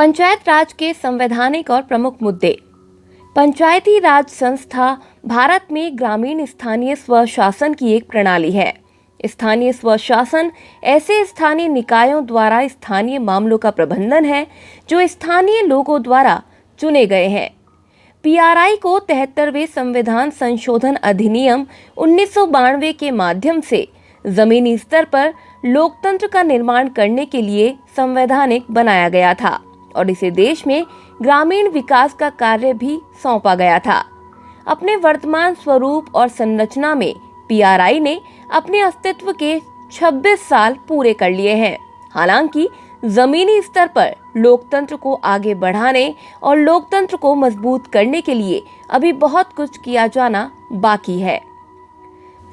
पंचायत राज के संवैधानिक और प्रमुख मुद्दे। पंचायती राज संस्था भारत में ग्रामीण स्थानीय स्वशासन की एक प्रणाली है। स्थानीय स्वशासन ऐसे स्थानीय निकायों द्वारा स्थानीय मामलों का प्रबंधन है जो स्थानीय लोगों द्वारा चुने गए हैं। पीआरआई को 73वें संविधान संशोधन अधिनियम 1992 के माध्यम से जमीनी स्तर पर लोकतंत्र का निर्माण करने के लिए संवैधानिक बनाया गया था और इसे देश में ग्रामीण विकास का कार्य भी सौंपा गया था। अपने वर्तमान स्वरूप और संरचना में पीआरआई ने अपने अस्तित्व के 26 साल पूरे कर लिए हैं। हालांकि जमीनी स्तर पर लोकतंत्र को आगे बढ़ाने और लोकतंत्र को मजबूत करने के लिए अभी बहुत कुछ किया जाना बाकी है।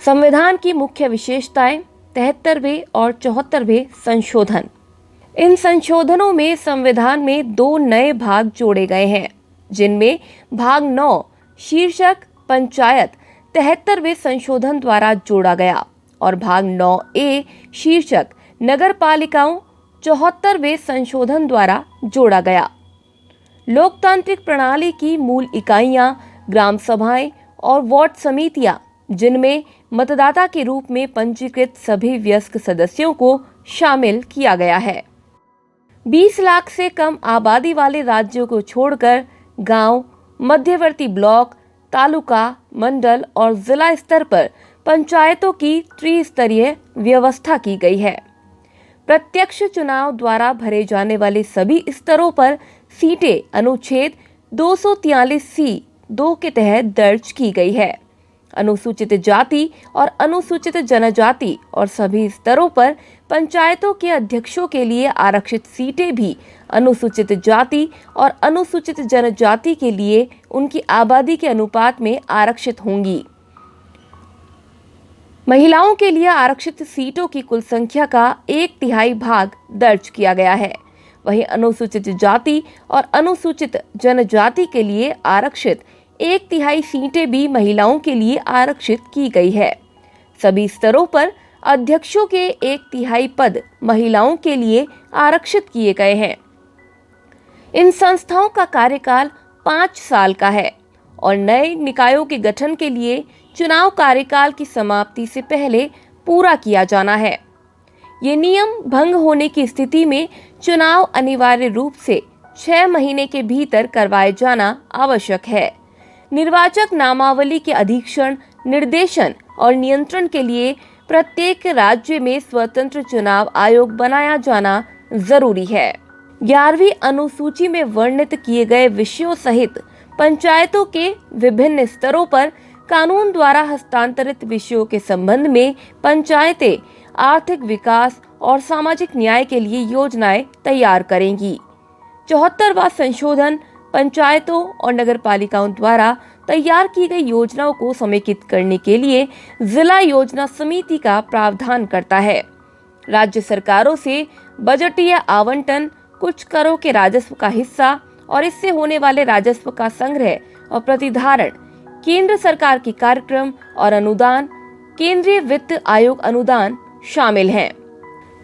संविधान की मुख्य विशेषताएं, 73वें और 74वें संशोधन। इन संशोधनों में संविधान में 2 नए भाग जोड़े गए हैं, जिनमें भाग 9 शीर्षक पंचायत 73वें संशोधन द्वारा जोड़ा गया और भाग 9A शीर्षक नगर पालिकाओं 74वें संशोधन द्वारा जोड़ा गया। लोकतांत्रिक प्रणाली की मूल इकाइयां ग्राम सभाएं और वार्ड समितियां, जिनमें मतदाता के रूप में पंजीकृत सभी वयस्क सदस्यों को शामिल किया गया है। 20 लाख से कम आबादी वाले राज्यों को छोड़कर गांव, मध्यवर्ती ब्लॉक, तालुका, मंडल और जिला स्तर पर पंचायतों की त्रिस्तरीय व्यवस्था की गई है। प्रत्यक्ष चुनाव द्वारा भरे जाने वाले सभी स्तरों पर सीटें अनुच्छेद 243(2) के तहत दर्ज की गई है। अनुसूचित जाति और अनुसूचित जनजाति और सभी स्तरों पर पंचायतों के अध्यक्षों के लिए आरक्षित सीटें भी अनुसूचित जाति और अनुसूचित जनजाति के लिए उनकी आबादी के अनुपात में आरक्षित होंगी। महिलाओं के लिए आरक्षित सीटों की कुल संख्या का 1/3 भाग दर्ज किया गया है। वहीं अनुसूचित जाति और अनुसूचित जनजाति के लिए आरक्षित 1/3 सीटें भी महिलाओं के लिए आरक्षित की गई है। सभी स्तरों पर अध्यक्षों के 1/3 पद महिलाओं के लिए आरक्षित किए गए हैं। इन संस्थाओं का कार्यकाल 5 साल का है और नए निकायों के गठन के लिए चुनाव कार्यकाल की समाप्ति से पहले पूरा किया जाना है। ये नियम भंग होने की स्थिति में चुनाव अनिवार्य रूप से 6 महीने के भीतर करवाए जाना आवश्यक है। निर्वाचक नामावली के अधीक्षण, निर्देशन और नियंत्रण के लिए प्रत्येक राज्य में स्वतंत्र चुनाव आयोग बनाया जाना जरूरी है। 11वीं अनुसूची में वर्णित किए गए विषयों सहित पंचायतों के विभिन्न स्तरों पर कानून द्वारा हस्तांतरित विषयों के संबंध में पंचायतें आर्थिक विकास और सामाजिक न्याय के लिए योजनाएं तैयार करेंगी। 74वां संशोधन पंचायतों और नगर पालिकाओं द्वारा तैयार की गई योजनाओं को समेकित करने के लिए जिला योजना समिति का प्रावधान करता है। राज्य सरकारों से बजटीय आवंटन, कुछ करों के राजस्व का हिस्सा और इससे होने वाले राजस्व का संग्रह और प्रतिधारण, केंद्र सरकार के कार्यक्रम और अनुदान, केंद्रीय वित्त आयोग अनुदान शामिल हैं।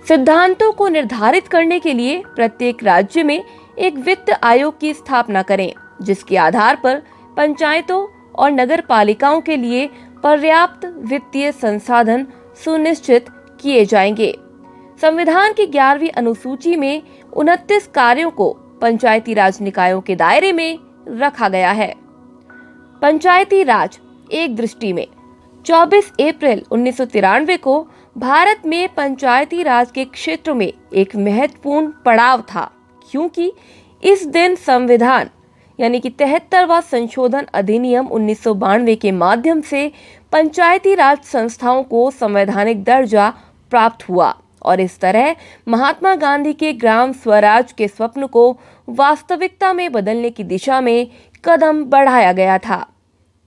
सिद्धांतों को निर्धारित करने के लिए प्रत्येक राज्य में एक वित्त आयोग की स्थापना करें, जिसके आधार पर पंचायतों और नगर पालिकाओं के लिए पर्याप्त वित्तीय संसाधन सुनिश्चित किए जाएंगे। संविधान की 11वीं अनुसूची में 29 कार्यों को पंचायती राज निकायों के दायरे में रखा गया है। पंचायती राज एक दृष्टि में 24 अप्रैल 1993 को भारत में पंचायती राज के क्षेत्र में एक महत्वपूर्ण पड़ाव था, क्योंकि इस दिन संविधान यानी कि 73वां संशोधन अधिनियम 1992 के माध्यम से पंचायती राज संस्थाओं को संवैधानिक दर्जा प्राप्त हुआ और इस तरह महात्मा गांधी के ग्राम स्वराज के स्वप्न को वास्तविकता में बदलने की दिशा में कदम बढ़ाया गया था।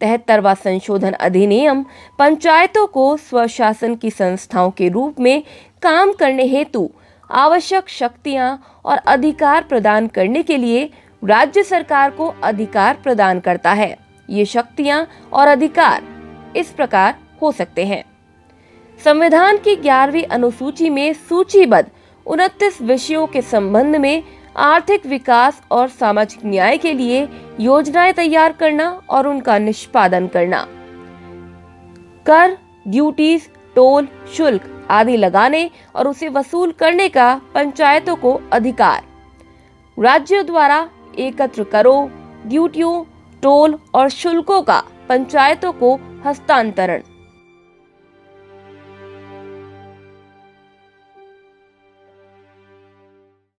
73वां संशोधन अधिनियम पंचायतों को स्वशासन की संस्थाओं के रूप में काम करने हेतु आवश्यक शक्तियां और अधिकार प्रदान करने के लिए राज्य सरकार को अधिकार प्रदान करता है। ये शक्तियां और अधिकार इस प्रकार हो सकते हैं। संविधान की 11वीं अनुसूची में सूचीबद्ध 29 विषयों के संबंध में आर्थिक विकास और सामाजिक न्याय के लिए योजनाएं तैयार करना और उनका निष्पादन करना। कर, ड्यूटीज, टोल, शुल्क आदि लगाने और उसे वसूल करने का पंचायतों को अधिकार। राज्यों द्वारा एकत्र करों, ड्यूटियों, टोल और शुल्कों का पंचायतों को हस्तांतरण।